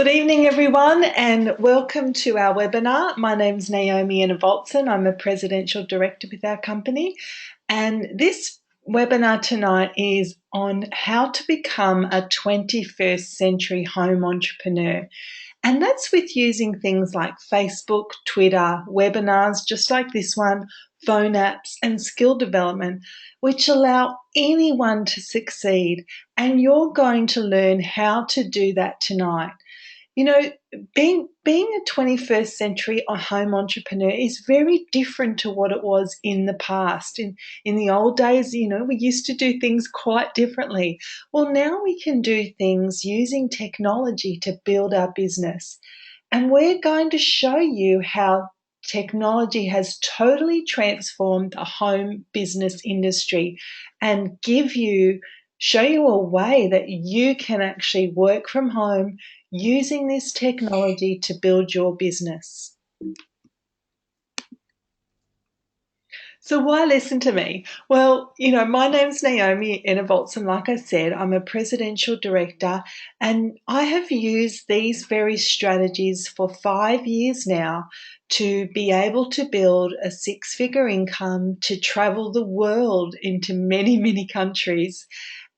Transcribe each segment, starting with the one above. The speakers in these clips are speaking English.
Good evening, everyone, and welcome to our webinar. My name's Naomi Enovoltson. I'm a Presidential Director with our company, and this webinar tonight is on how to become a 21st century home entrepreneur. And that's with using things like Facebook, Twitter, webinars just like this one, phone apps, and skill development, which allow anyone to succeed. And you're going to learn how to do that tonight. You know, being a 21st century home entrepreneur is very different to what it was in the past. In the old days, we used to do things quite differently. Well, now we can do things using technology to build our business. And we're going to show you how technology has totally transformed the home business industry and show you a way that you can actually work from home using this technology to build your business. So why listen to me? Well, my name's Naomi Enovoltson. Like I said, I'm a Presidential Director, and I have used these very strategies for 5 years now to be able to build a six-figure income, to travel the world into many, many countries,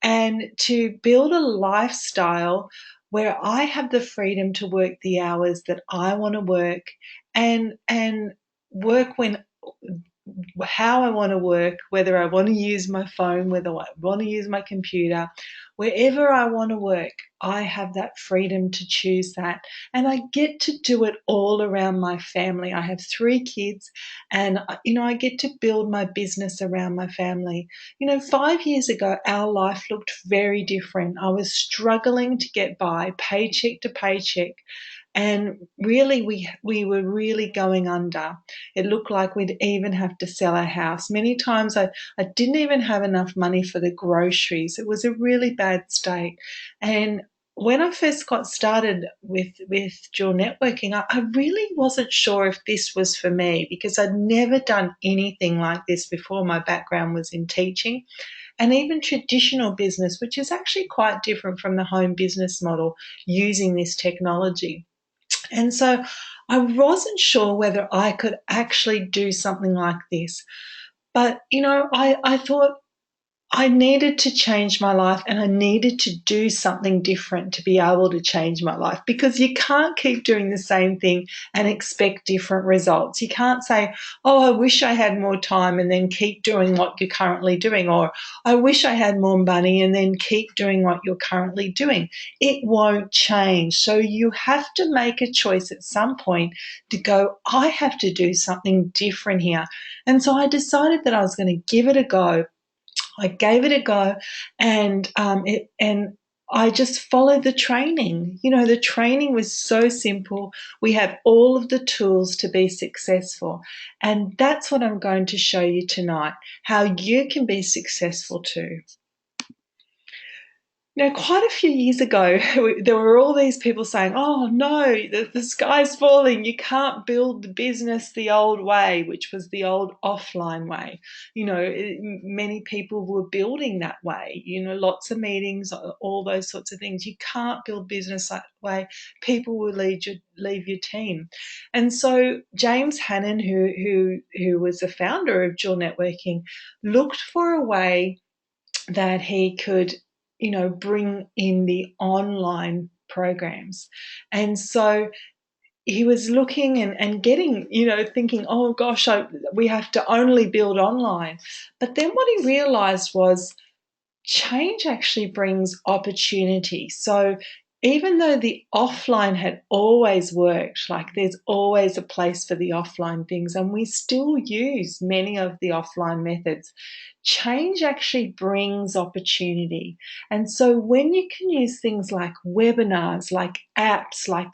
and to build a lifestyle where I have the freedom to work the hours that I want to work and work how I want to work, whether I want to use my phone, whether I want to use my computer, wherever I want to work, I have that freedom to choose that. And I get to do it all around my family. I have 3 kids and, I get to build my business around my family. 5 years ago, our life looked very different. I was struggling to get by, paycheck to paycheck. And really, we were really going under. It looked like we'd even have to sell our house. Many times I didn't even have enough money for the groceries. It was a really bad state. And when I first got started with dual networking, I really wasn't sure if this was for me because I'd never done anything like this before. My background was in teaching and even traditional business, which is actually quite different from the home business model using this technology. And so I wasn't sure whether I could actually do something like this. But, I thought I needed to change my life and I needed to do something different to be able to change my life because you can't keep doing the same thing and expect different results. You can't say, oh, I wish I had more time and then keep doing what you're currently doing, or I wish I had more money and then keep doing what you're currently doing. It won't change. So you have to make a choice at some point to go, I have to do something different here. And so I decided that I was going to give it a go. I gave it a go, and I just followed the training. The training was so simple. We have all of the tools to be successful, and that's what I'm going to show you tonight, how you can be successful too. Quite a few years ago, there were all these people saying, oh no, the sky's falling, you can't build the business the old way, which was the old offline way. Many people were building that way, lots of meetings, all those sorts of things. You can't build business that way. People will leave your team. And so James Hannon, who was the founder of Dual Networking, looked for a way that he could bring in the online programs. And so he was looking and getting, thinking, oh gosh, we have to only build online. But then what he realized was change actually brings opportunity. So even though the offline had always worked, like there's always a place for the offline things, and we still use many of the offline methods, change actually brings opportunity. And so when you can use things like webinars, like apps, like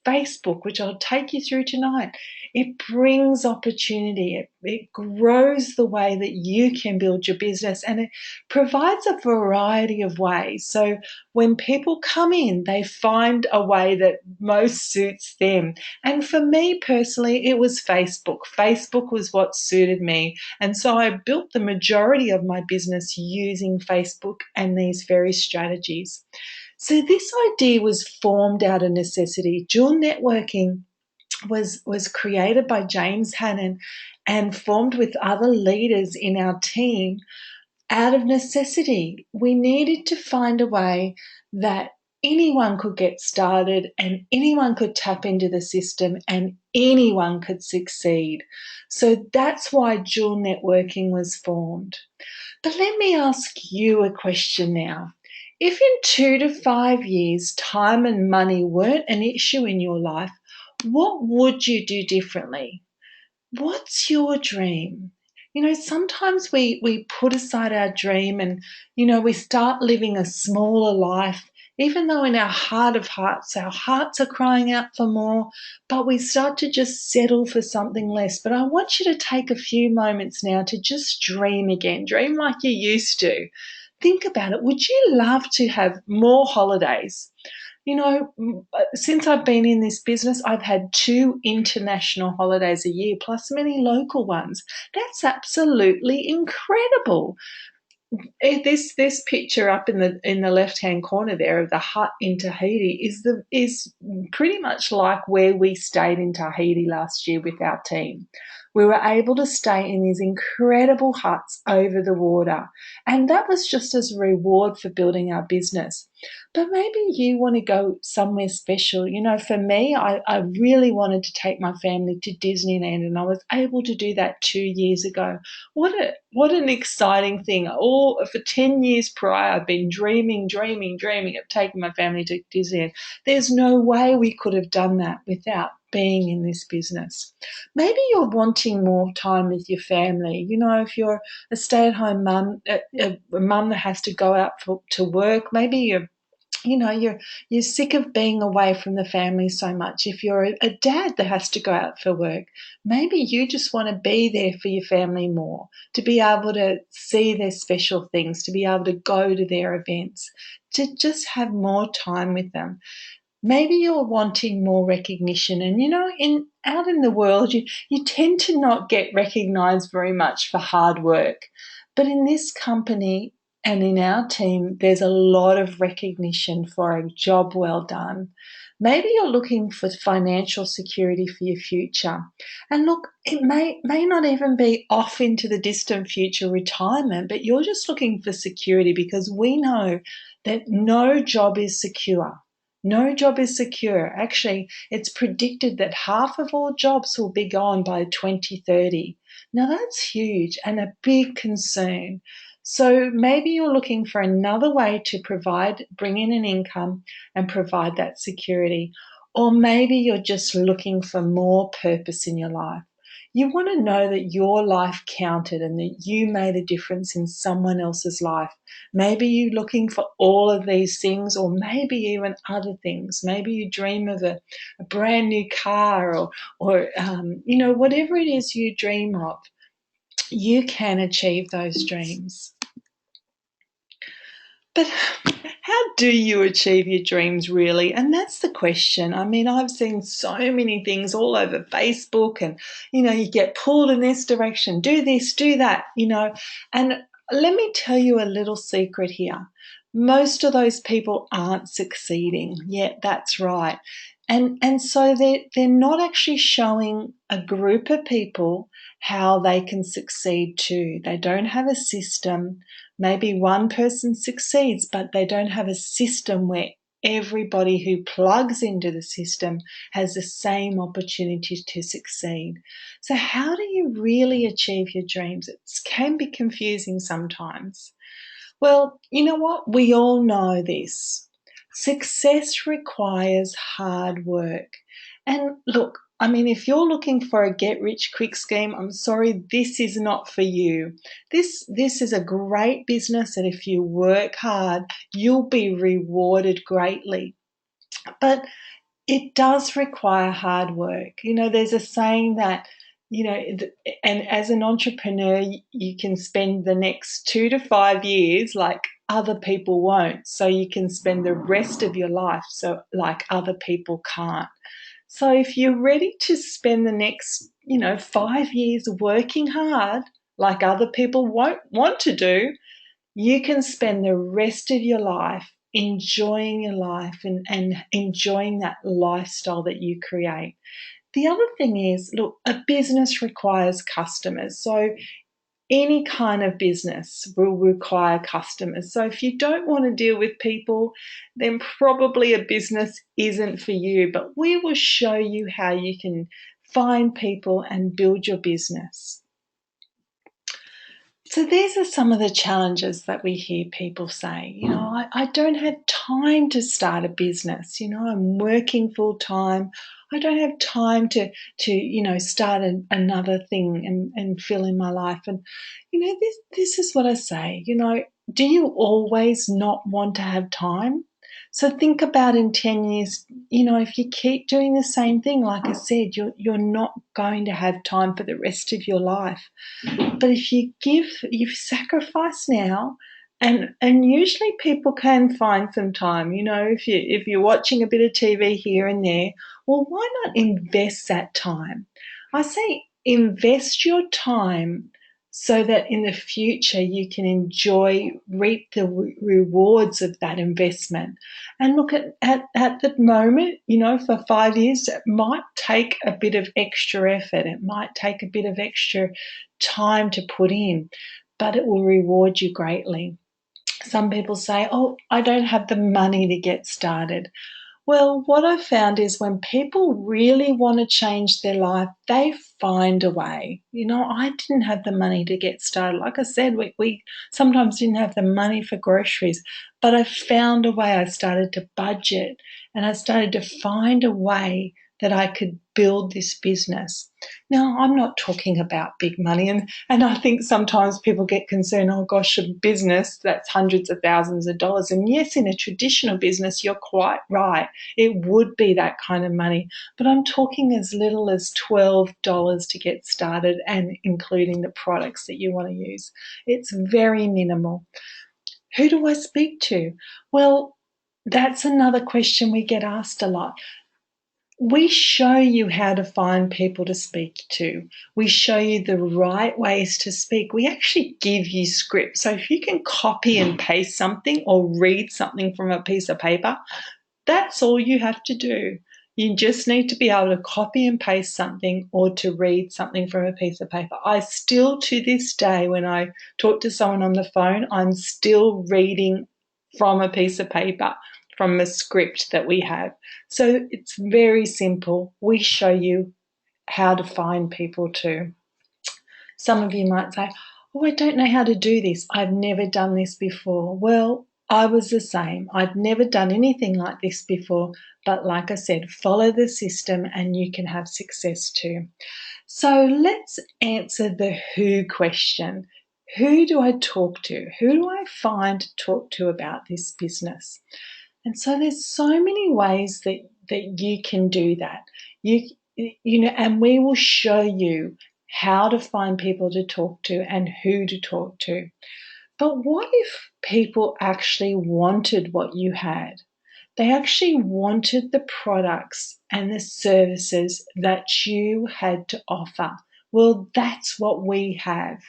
Facebook, which I'll take you through tonight, it brings opportunity. It grows the way that you can build your business, and it provides a variety of ways. So when people come in, they find a way that most suits them. And for me personally, it was Facebook. Facebook was what suited me. And so I built the majority of my business using Facebook and these very strategies. So this idea was formed out of necessity. Dual networking was created by James Hannon and formed with other leaders in our team out of necessity. We needed to find a way that anyone could get started and anyone could tap into the system and anyone could succeed. So that's why dual networking was formed. But let me ask you a question now. If in 2 to 5 years, time and money weren't an issue in your life, what would you do differently? What's your dream? Sometimes we put aside our dream and, we start living a smaller life, even though in our heart of hearts, our hearts are crying out for more, but we start to just settle for something less. But I want you to take a few moments now to just dream again. Dream like you used to. Think about it. Would you love to have more holidays? Since I've been in this business, I've had 2 international holidays a year, plus many local ones. That's absolutely incredible. This picture up in the left-hand corner there of the hut in Tahiti is pretty much like where we stayed in Tahiti last year with our team. We were able to stay in these incredible huts over the water, and that was just as a reward for building our business. But maybe you want to go somewhere special. For me, I really wanted to take my family to Disneyland, and I was able to do that 2 years ago. What an exciting thing. All for 10 years prior, I've been dreaming of taking my family to Disneyland. There's no way we could have done that without being in this business. Maybe you're wanting more time with your family. If you're a stay-at-home mum, a mum that has to go out to work, maybe you're sick of being away from the family so much. If you're a dad that has to go out for work, maybe you just want to be there for your family more, to be able to see their special things, to be able to go to their events, to just have more time with them. Maybe you're wanting more recognition, and out in the world you tend to not get recognized very much for hard work. But in this company and in our team, there's a lot of recognition for a job well done. Maybe you're looking for financial security for your future. And look, it may not even be off into the distant future retirement, but you're just looking for security, because we know that no job is secure. No job is secure. Actually, it's predicted that half of all jobs will be gone by 2030. Now, that's huge and a big concern. So maybe you're looking for another way to bring in an income and provide that security. Or maybe you're just looking for more purpose in your life. You want to know that your life counted and that you made a difference in someone else's life. Maybe you're looking for all of these things, or maybe even other things. Maybe you dream of a brand new car, or whatever it is you dream of, you can achieve those dreams. But how do you achieve your dreams really? And that's the question. I mean, I've seen so many things all over Facebook, and, you get pulled in this direction, do this, do that, and let me tell you a little secret here. Most of those people aren't succeeding. Yeah, that's right. And so they're not actually showing a group of people how they can succeed too. They don't have a system. Maybe one person succeeds, but they don't have a system where everybody who plugs into the system has the same opportunity to succeed. So how do you really achieve your dreams? It can be confusing sometimes. Well, you know what? We all know this. Success requires hard work. And look, I mean, if you're looking for a get-rich-quick scheme, I'm sorry, this is not for you. This is a great business, and if you work hard, you'll be rewarded greatly. But it does require hard work. There's a saying that, and as an entrepreneur, you can spend the next 2 to 5 years like other people won't. So you can spend the rest of your life so like other people can't. So if you're ready to spend the next, 5 years working hard like other people won't want to do, you can spend the rest of your life enjoying your life and enjoying that lifestyle that you create. The other thing is, look, a business requires customers. So any kind of business will require customers. So if you don't want to deal with people, then probably a business isn't for you. But we will show you how you can find people and build your business. So these are some of the challenges that we hear people say. I don't have time to start a business. I'm working full time. I don't have time to start another thing and fill in my life. And this is what I say. Do you always not want to have time? So think about in 10 years, if you keep doing the same thing, like I said, you're not going to have time for the rest of your life. But if you sacrifice now, and usually people can find some time. If you're watching a bit of TV here and there, well, why not invest that time? I say invest your time so that in the future you can reap the rewards of that investment. And look at the moment, for 5 years, it might take a bit of extra effort. It might take a bit of extra time to put in, but it will reward you greatly. Some people say, oh, I don't have the money to get started. Well, what I've found is when people really want to change their life, they find a way. I didn't have the money to get started. Like I said, we sometimes didn't have the money for groceries, but I found a way. I started to budget and I started to find a way that I could build this business. Now, I'm not talking about big money, and I think sometimes people get concerned, oh gosh, a business, that's hundreds of thousands of dollars. And yes, in a traditional business, you're quite right. It would be that kind of money. But I'm talking as little as $12 to get started and including the products that you want to use. It's very minimal. Who do I speak to? Well, that's another question we get asked a lot. We show you how to find people to speak to. We show you the right ways to speak. We actually give you scripts. So if you can copy and paste something or read something from a piece of paper, that's all you have to do. You just need to be able to copy and paste something or to read something from a piece of paper. I still, to this day, when I talk to someone on the phone, I'm still reading from a piece of paper, from a script that we have. So it's very simple. We show you how to find people too. Some of you might say, oh, I don't know how to do this. I've never done this before. Well, I was the same. I'd never done anything like this before. But like I said, follow the system and you can have success too. So let's answer the who question. Who do I talk to? Who do I find to talk to about this business? And so there's so many ways that you can do that. And we will show you how to find people to talk to and who to talk to. But what if people actually wanted what you had? They actually wanted the products and the services that you had to offer. Well, that's what we have.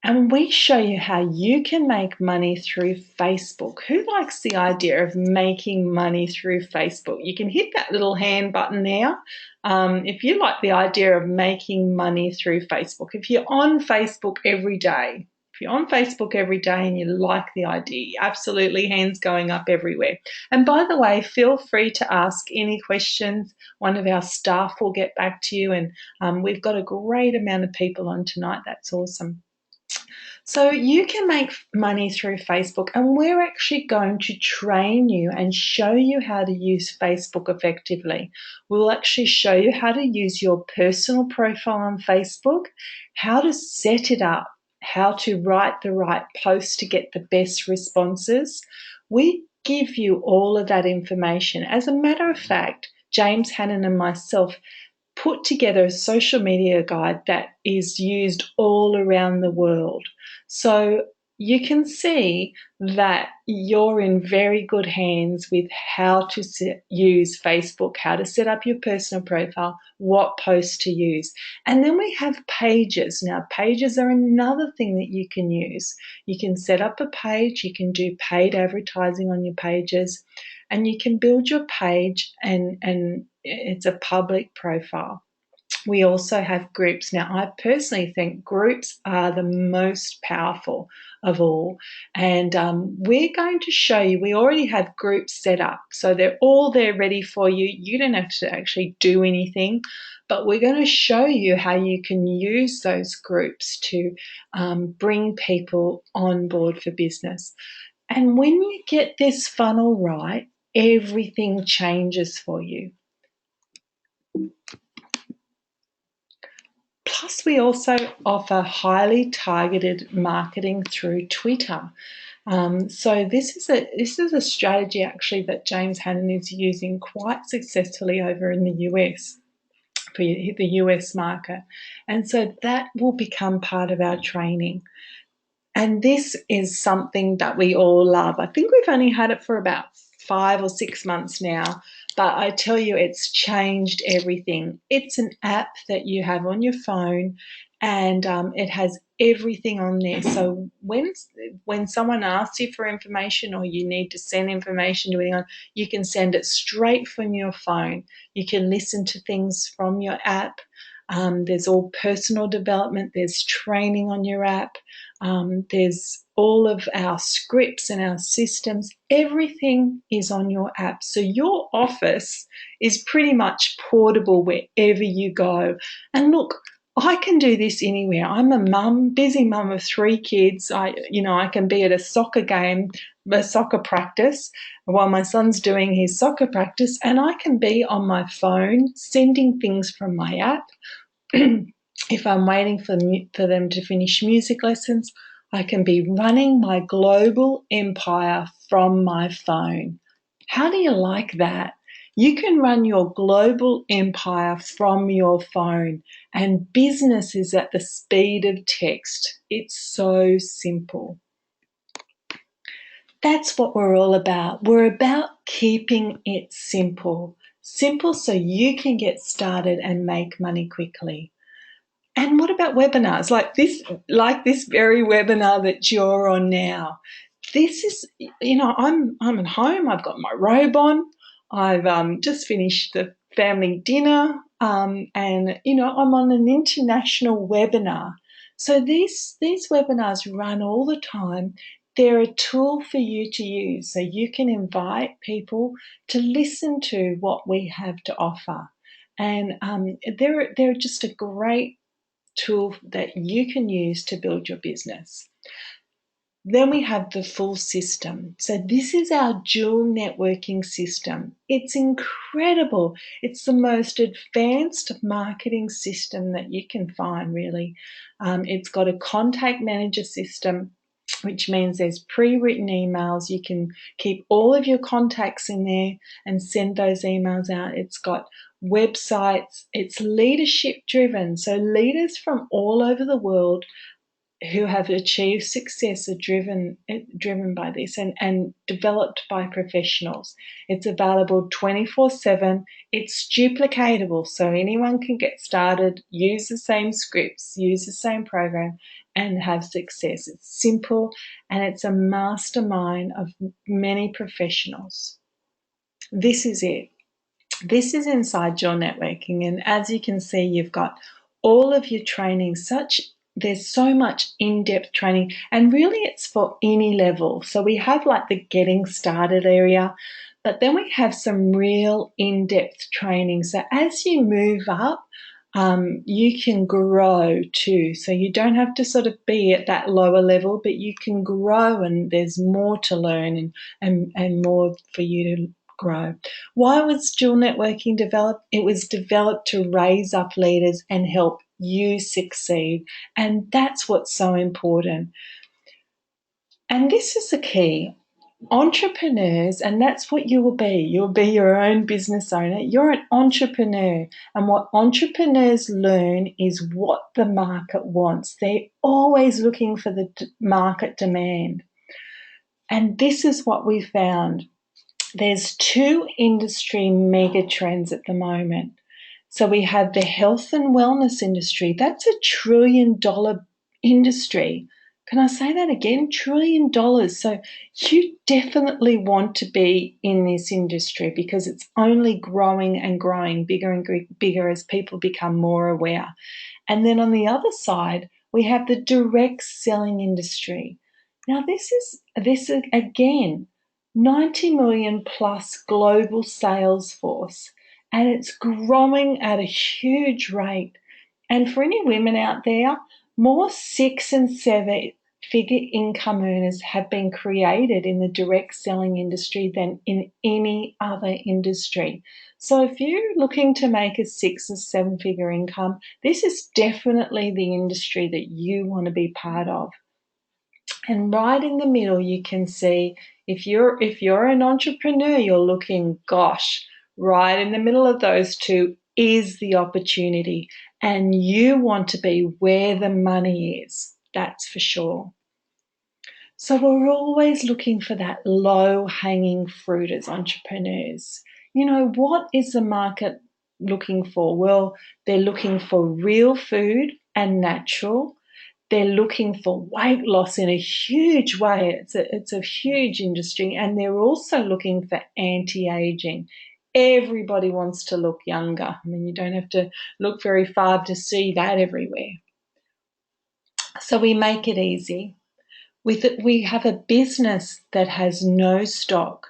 And we show you how you can make money through Facebook. Who likes the idea of making money through Facebook? You can hit that little hand button there if you like the idea of making money through Facebook. If you're on Facebook every day, and you like the idea, absolutely, hands going up everywhere. And by the way, feel free to ask any questions. One of our staff will get back to you, and we've got a great amount of people on tonight. That's awesome. So you can make money through Facebook, and we're actually going to train you and show you how to use Facebook effectively. We'll actually show you how to use your personal profile on Facebook, how to set it up, how to write the right posts to get the best responses. We give you all of that information. As a matter of fact, James Hannon and myself put together a social media guide that is used all around the world. So you can see that you're in very good hands with how to use Facebook, how to set up your personal profile, what posts to use. And then we have pages. Now, pages are another thing that you can use. You can set up a page, you can do paid advertising on your pages, and you can build your page and it's a public profile. We also have groups. Now, I personally think groups are the most powerful of all. And we're going to show you, we already have groups set up. So they're all there ready for you. You don't have to actually do anything. But we're going to show you how you can use those groups to bring people on board for business. And when you get this funnel right, everything changes for you. Plus, we also offer highly targeted marketing through Twitter. So this is a strategy actually that James Hannon is using quite successfully over in the US for the US market. And so that will become part of our training. And this is something that we all love. I think we've only had it for about 5 or 6 months now, but I tell you, it's changed everything. It's an app that you have on your phone, and it has everything on there. So when someone asks you for information or you need to send information to anyone, you can send it straight from your phone. You can listen to things from your app. There's all personal development. There's training on your app. There's all of our scripts and our systems. Everything is on your app. So your office is pretty much portable wherever you go. And look, I can do this anywhere. I'm a mum, busy mum of 3 kids. I can be at a soccer game, a soccer practice, while my son's doing his soccer practice, and I can be on my phone sending things from my app. If I'm waiting for them to finish music lessons, I can be running my global empire from my phone. How do you like that? You can run your global empire from your phone, and business is at the speed of text. It's so simple. That's what we're all about. We're about keeping it simple. Simple so you can get started and make money quickly. And what about webinars like this very webinar that you're on now? This is, I'm at home. I've got my robe on. I've just finished the family dinner, and I'm on an international webinar. So these webinars run all the time. They're a tool for you to use, so you can invite people to listen to what we have to offer, and they're just a great tool that you can use to build your business. Then we have the full system. So this is our dual networking system. It's incredible. It's the most advanced marketing system that you can find, really. It's got a contact manager system, which means there's pre-written emails. You can keep all of your contacts in there and send those emails out. It's got websites. It's leadership driven. So leaders from all over the world who have achieved success are driven by this and developed by professionals. It's available 24/7. It's duplicatable, so anyone can get started, use the same scripts, use the same program, and have success. It's simple, and it's a mastermind of many professionals. This is it. This is inside your networking, and as you can see, you've got all of your training. There's so much in-depth training, and really it's for any level. So we have like the getting started area, but then we have some real in-depth training. So as you move up, you can grow too. So you don't have to sort of be at that lower level, but you can grow, and there's more to learn and more for you to grow. Why was dual networking developed? It was developed to raise up leaders and help you succeed. And that's what's so important. And this is the key. entrepreneurs, and that's what you will be. You'll be your own business owner. You're an entrepreneur. And what entrepreneurs learn is what the market wants. They're always looking for the market demand. And this is what we found. There's two industry mega trends at the moment. So we have the health and wellness industry. That's $1 trillion industry. Can I say that again? $1 trillion. So you definitely want to be in this industry because it's only growing and growing bigger and bigger as people become more aware. And then on the other side, we have the direct selling industry. Now this is again 90 million plus global sales force, and it's growing at a huge rate. And for any women out there, more 6 and 7 figure income earners have been created in the direct selling industry than in any other industry. So if you're looking to make a 6 or 7 figure income, this is definitely the industry that you want to be part of. And right in the middle, you can see if you're an entrepreneur, you're looking, gosh, right in the middle of those two is the opportunity. And you want to be where the money is. That's for sure. So we're always looking for that low hanging fruit as entrepreneurs. You know, what is the market looking for? Well, they're looking for real food and natural. They're looking for weight loss in a huge way. It's a huge industry. And they're also looking for anti-aging. Everybody wants to look younger. I mean, you don't have to look very far to see that everywhere. So we make it easy. With it, we have a business that has no stock,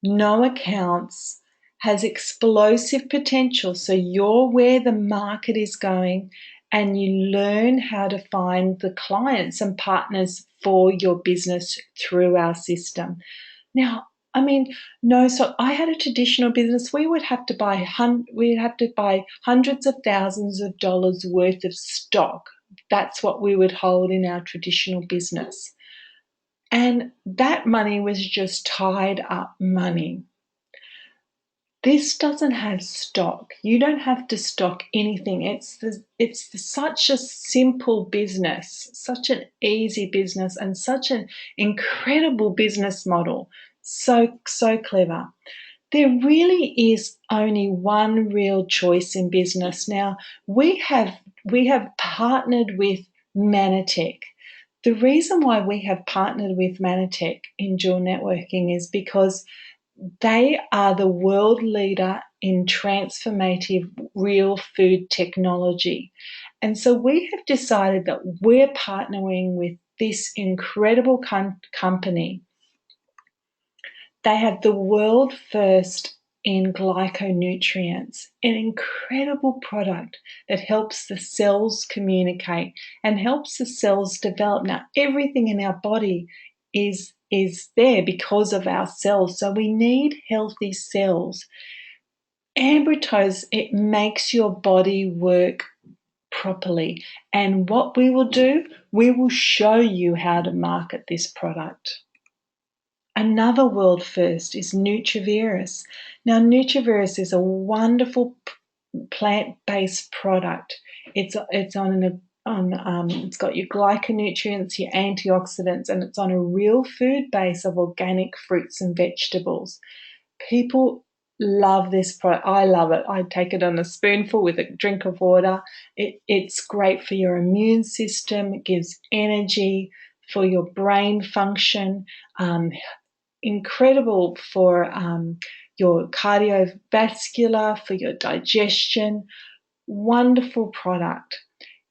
no accounts, has explosive potential. So you're where the market is going, and you learn how to find the clients and partners for your business through our system. Now, I mean, no, so I had a traditional business. We'd have to buy hundreds of thousands of dollars worth of stock. That's what we would hold in our traditional business. And that money was just tied up money. This doesn't have stock. You don't have to stock anything. It's such a simple business, such an easy business, and such an incredible business model. So clever. There really is only one real choice in business. Now, we have partnered with Manatech. The reason why we have partnered with Manatech in dual networking is because they are the world leader in transformative real food technology. And so we have decided that we're partnering with this incredible company. They have the world first in glyconutrients, an incredible product that helps the cells communicate and helps the cells develop. Now, everything in our body is there because of our cells, so we need healthy cells. Ambritose, it makes your body work properly. And what we will do, we will show you how to market this product. Another world first is Nutrivirus. Now, Nutrivirus is a wonderful plant-based product. It's got your glyconutrients, your antioxidants, and it's on a real food base of organic fruits and vegetables. People love this product. I love it. I take it on a spoonful with a drink of water. It's great for your immune system. It gives energy for your brain function. Incredible for your cardiovascular, for your digestion. Wonderful product.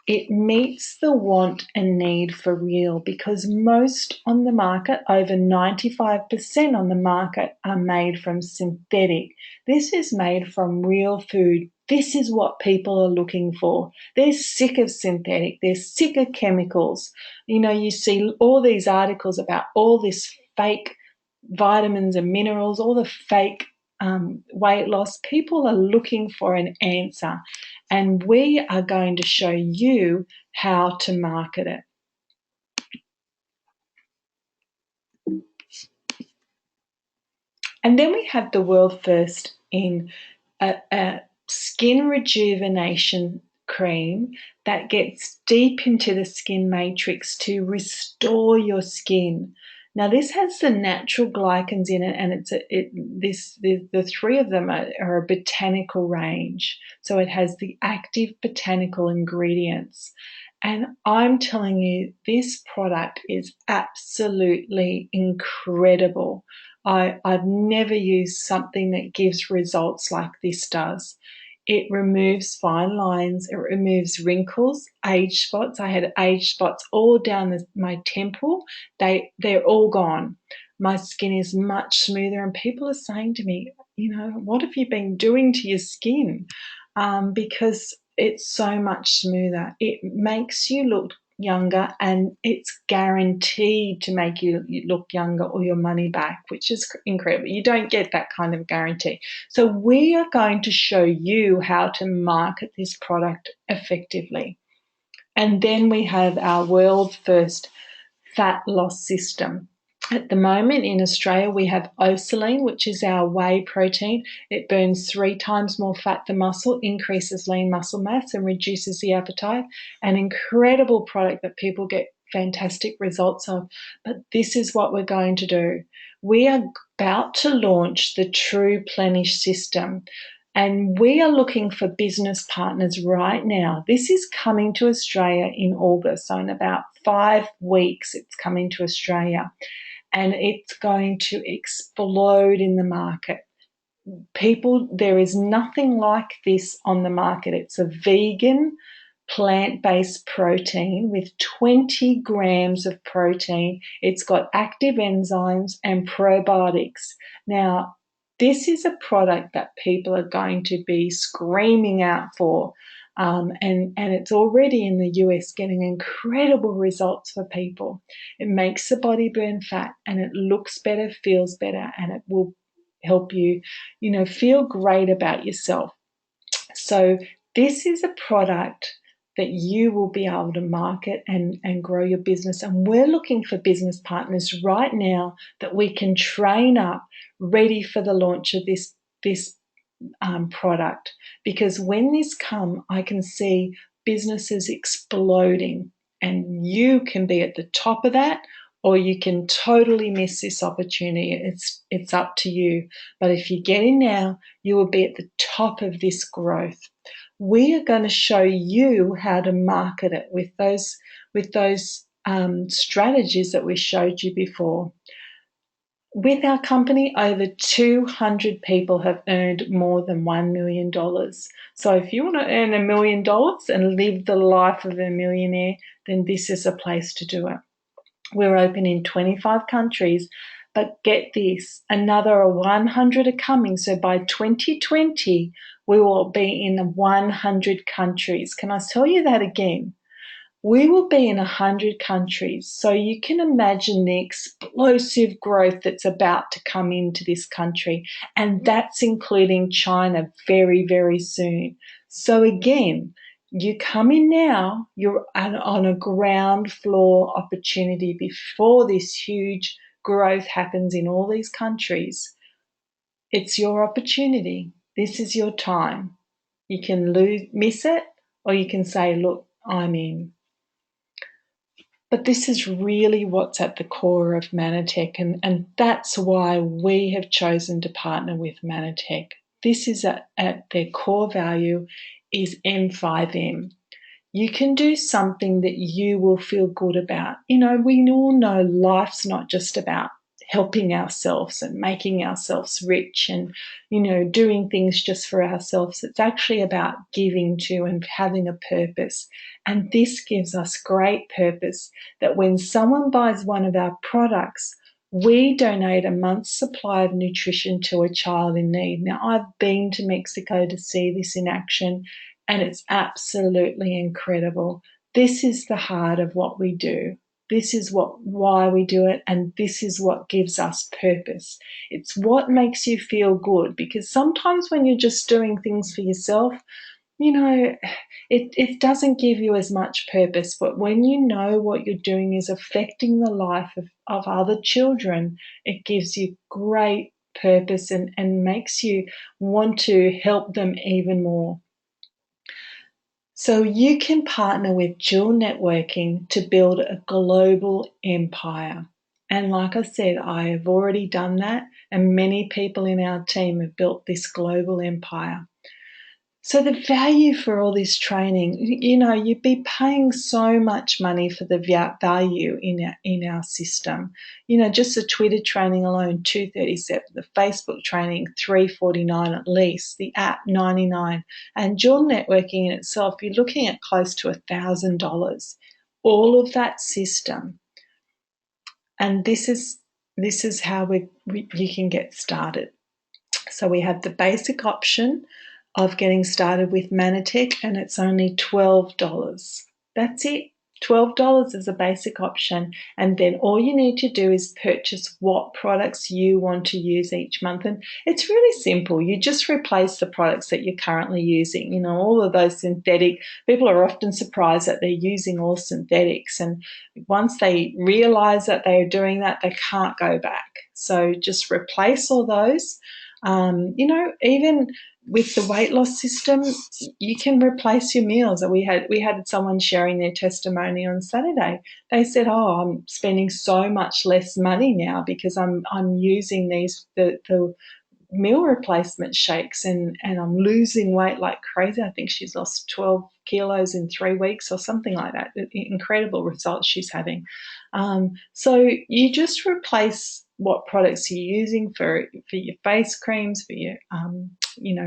It meets the want and need for real because most on the market, over 95% on the market, are made from synthetic. This is made from real food. This is what people are looking for. They're sick of synthetic. They're sick of chemicals. You know, you see all these articles about all this fake vitamins and minerals, all the fake weight loss. People are looking for an answer, and we are going to show you how to market it. And then we have the world first in a skin rejuvenation cream that gets deep into the skin matrix to restore your skin. Now, this has the natural glycans in it, and the three of them are a botanical range. So it has the active botanical ingredients. And I'm telling you, this product is absolutely incredible. I've never used something that gives results like this does. It removes fine lines, it removes wrinkles, age spots. I had age spots all down my temple. They're all gone. My skin is much smoother, and people are saying to me, what have you been doing to your skin? Because it's so much smoother. It makes you look younger, and it's guaranteed to make you look younger or your money back, which is incredible. You don't get that kind of guarantee. So we are going to show you how to market this product effectively. And then we have our world first fat loss system. At the moment in Australia, we have Osaline, which is our whey protein. It burns 3 times more fat than muscle, increases lean muscle mass, and reduces the appetite. An incredible product that people get fantastic results of. But this is what we're going to do. We are about to launch the True Plenish system. And we are looking for business partners right now. This is coming to Australia in August. So in about 5 weeks, it's coming to Australia. And it's going to explode in the market. There is nothing like this on the market. It's a vegan, plant-based protein with 20 grams of protein. It's got active enzymes and probiotics. Now, this is a product that people are going to be screaming out for. And it's already in the US getting incredible results for people. It makes the body burn fat, and it looks better, feels better, and it will help you, feel great about yourself. So this is a product that you will be able to market and grow your business. And we're looking for business partners right now that we can train up ready for the launch of this product. Because when this comes, I can see businesses exploding, and you can be at the top of that, or you can totally miss this opportunity. It's up to you. But if you get in now, you will be at the top of this growth. We are going to show you how to market it with those strategies that we showed you before. With our company, over 200 people have earned more than $1 million. So if you want to earn $1 million and live the life of a millionaire, then this is a place to do it. We're open in 25 countries, but get this, another 100 are coming. So by 2020, we will be in 100 countries. Can I tell you that again? We will be in 100 countries. So you can imagine the explosive growth that's about to come into this country. And that's including China very, very soon. So again, you come in now, you're on a ground floor opportunity before this huge growth happens in all these countries. It's your opportunity. This is your time. You can miss it, or you can say, look, I'm in. But this is really what's at the core of Mannatech, and that's why we have chosen to partner with Mannatech. This is at their core value is M5M. You can do something that you will feel good about. We all know life's not just about helping ourselves and making ourselves rich and, doing things just for ourselves. It's actually about giving to and having a purpose. And this gives us great purpose that when someone buys one of our products, we donate a month's supply of nutrition to a child in need. Now, I've been to Mexico to see this in action, and it's absolutely incredible. This is the heart of what we do. This is why we do it, and this is what gives us purpose. It's what makes you feel good, because sometimes when you're just doing things for yourself, it doesn't give you as much purpose. But when you know what you're doing is affecting the life of other children, it gives you great purpose and makes you want to help them even more. So you can partner with Dual Networking to build a global empire. And like I said, I have already done that, and many people in our team have built this global empire. So the value for all this training, you'd be paying so much money for the value in our system. Just the Twitter training alone, $237, the Facebook training, $349 at least, the app, $99, and Dual Networking in itself, you're looking at close to $1,000. All of that system, and this is how you can get started. So we have the basic option of getting started with Mannatech, and it's only $12. That's it. $12 is a basic option, and then all you need to do is purchase what products you want to use each month. And it's really simple. You just replace the products that you're currently using. All of those synthetic, people are often surprised that they're using all synthetics, and once they realize that they're doing that, they can't go back. So just replace all those. Even with the weight loss system, you can replace your meals. We had someone sharing their testimony on Saturday. They said, "Oh, I'm spending so much less money now because I'm using the meal replacement shakes and I'm losing weight like crazy." I think she's lost 12 kilos in 3 weeks or something like that. Incredible results she's having. So you just replace what products you're using for your face creams, for your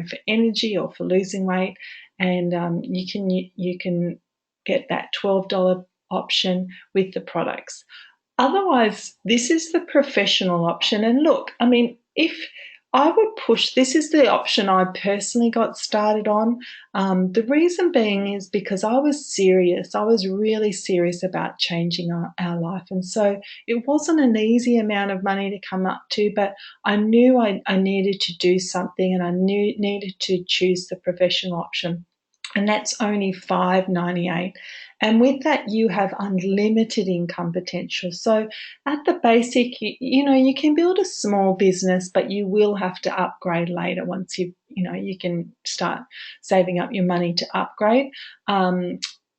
for energy or for losing weight, and you can get that $12 option with the products. Otherwise, this is the professional option. And look, if I would push, this is the option I personally got started on. The reason being is because I was serious. I was really serious about changing our life. And so it wasn't an easy amount of money to come up to, but I knew I needed to do something, and I needed to choose the professional option. And that's only $5.98. And with that, you have unlimited income potential. So at the basic, you can build a small business, but you will have to upgrade later once you can start saving up your money to upgrade.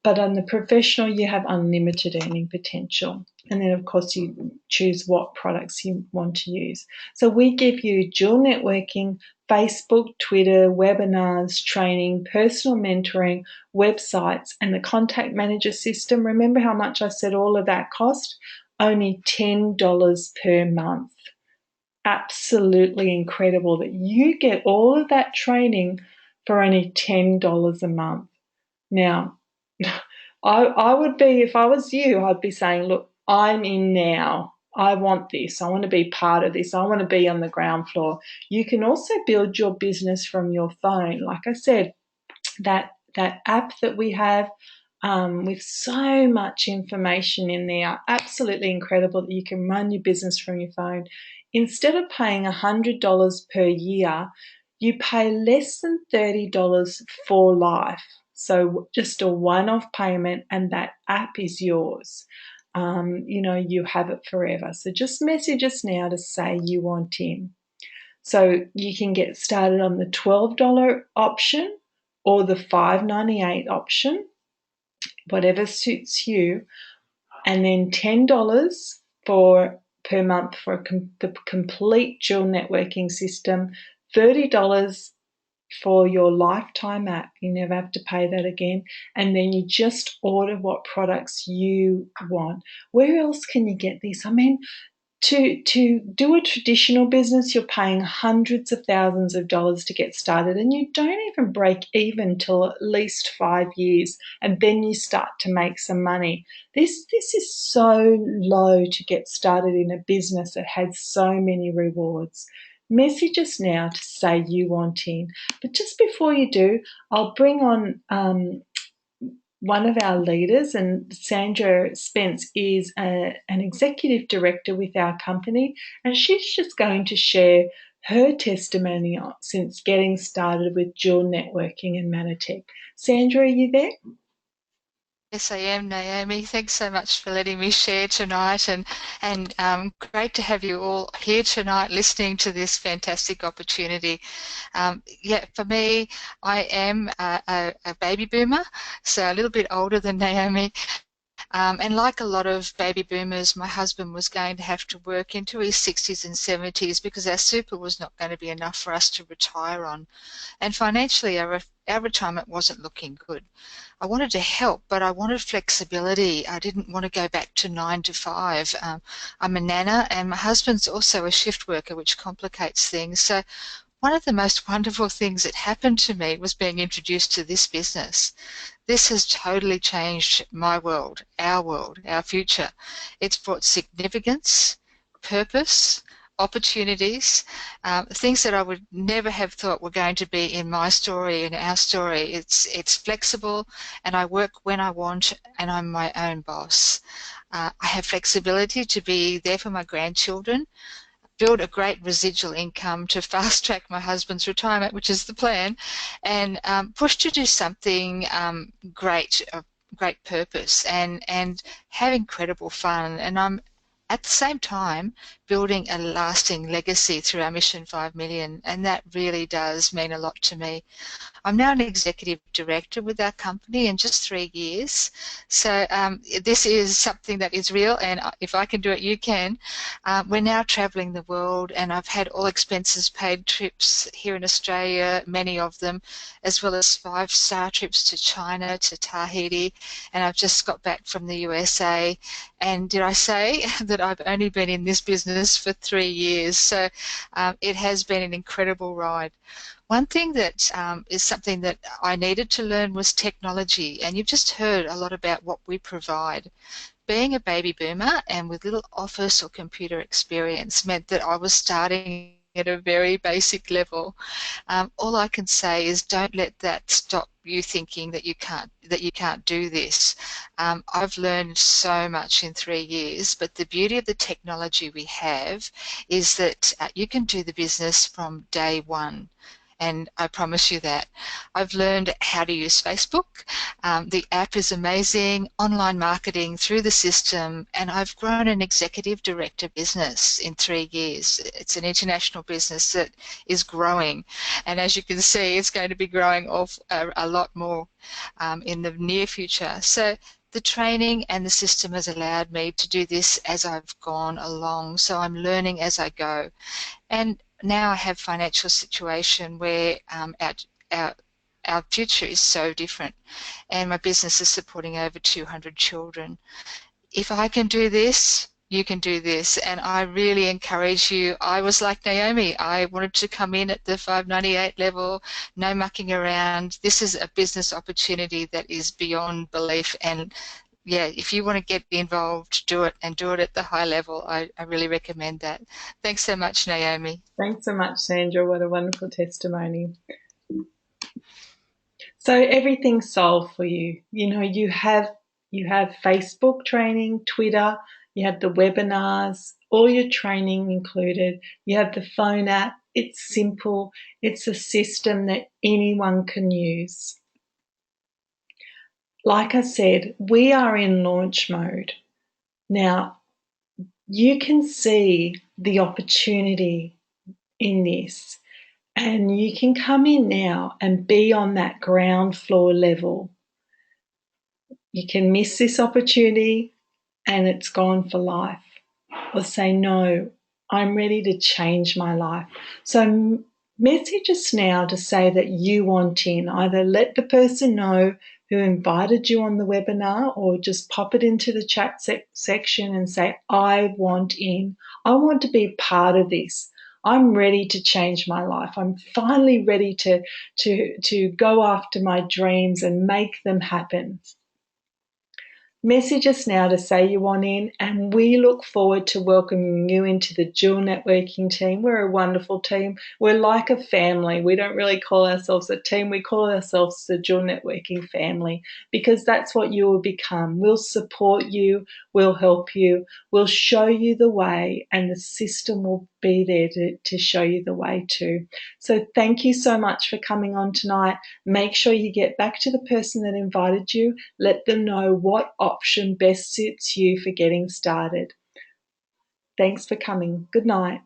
But on the professional, you have unlimited earning potential. And then, of course, you choose what products you want to use. So we give you dual networking, Facebook, Twitter, webinars, training, personal mentoring, websites, and the contact manager system. Remember how much I said all of that cost? Only $10 per month. Absolutely incredible that you get all of that training for only $10 a month. Now, I would be, if I was you, I'd be saying, look, I'm in now. I want this. I want to be part of this. I want to be on the ground floor. You can also build your business from your phone. Like I said, that app that we have with so much information in there, absolutely incredible that you can run your business from your phone. Instead of paying $100 per year, you pay less than $30 for life. So just a one-off payment, and that app is yours. You have it forever. So just message us now to say you want in. So you can get started on the $12 option or the $5.98 option, whatever suits you, and then $10 per month for the complete dual networking system, $30 for your lifetime app. You never have to pay that again. And then you just order what products you want. Where else can you get this? To do a traditional business, you're paying hundreds of thousands of dollars to get started, and you don't even break even till at least 5 years, and then you start to make some money. This is so low to get started in a business that has so many rewards. Message us now to say you want in. But just before you do, I'll bring on one of our leaders, and Sandra Spence is an executive director with our company, and she's just going to share her testimony since getting started with dual networking and Mannatech. Sandra, are you there? Yes, I am, Naomi. Thanks so much for letting me share tonight, and great to have you all here tonight listening to this fantastic opportunity. Yeah, for me, I am a baby boomer, so a little bit older than Naomi. And like a lot of baby boomers, my husband was going to have to work into his 60s and 70s because our super was not going to be enough for us to retire on. And financially, our retirement wasn't looking good. I wanted to help, but I wanted flexibility. I didn't want to go back to 9 to 5. I'm a nana, and my husband's also a shift worker, which complicates things. So one of the most wonderful things that happened to me was being introduced to this business. This has totally changed my world, our future. It's brought significance, purpose, opportunities, things that I would never have thought were going to be in my story, in our story. It's flexible, and I work when I want, and I'm my own boss. I have flexibility to be there for my grandchildren, build a great residual income to fast track my husband's retirement, which is the plan, and push to do something great, of great purpose, and have incredible fun. And I'm at the same time building a lasting legacy through our Mission 5 Million, and that really does mean a lot to me. I'm now an executive director with our company in just 3 years. So this is something that is real, and if I can do it, you can. We're now travelling the world, and I've had all expenses paid trips here in Australia, many of them, as well as 5-star trips to China, to Tahiti, and I've just got back from the USA. And did I say that I've only been in this business for 3 years? So it has been an incredible ride. One thing that is something that I needed to learn was technology, and you've just heard a lot about what we provide. Being a baby boomer and with little office or computer experience meant that I was starting at a very basic level. All I can say is don't let that stop you thinking that you can't do this. I've learned so much in 3 years, but the beauty of the technology we have is that you can do the business from day one. And I promise you that. I've learned how to use Facebook. The app is amazing, online marketing through the system, and I've grown an executive director business in 3 years. It's an international business that is growing, and as you can see, it's going to be growing off a lot more in the near future. So the training and the system has allowed me to do this as I've gone along, so I'm learning as I go. And now I have financial situation where our our future is so different, and my business is supporting over 200 children. If I can do this, you can do this, and I really encourage you. I was like Naomi. I wanted to come in at the 598 level, no mucking around. This is a business opportunity that is beyond belief, and yeah, if you want to get involved, do it, and do it at the high level. I really recommend that. Thanks so much, Naomi. Thanks so much, Sandra. What a wonderful testimony. So everything's solved for you. You have Facebook training, Twitter, you have the webinars, all your training included. You have the phone app. It's simple. It's a system that anyone can use. Like I said, we are in launch mode. Now, you can see the opportunity in this, and you can come in now and be on that ground floor level. You can miss this opportunity and it's gone for life, or say, no, I'm ready to change my life. So message us now to say that you want in. Either let the person know who invited you on the webinar, or just pop it into the chat section and say, I want in. I want to be part of this. I'm ready to change my life. I'm finally ready to go after my dreams and make them happen. Message us now to say you want in, and we look forward to welcoming you into the Dual Networking team. We're a wonderful team. We're like a family. We don't really call ourselves a team. We call ourselves the Dual Networking family, because that's what you will become. We'll support you. We'll help you. We'll show you the way, and the system will be there to show you the way too. So thank you so much for coming on tonight. Make sure you get back to the person that invited you. Let them know what option best suits you for getting started. Thanks for coming. Good night.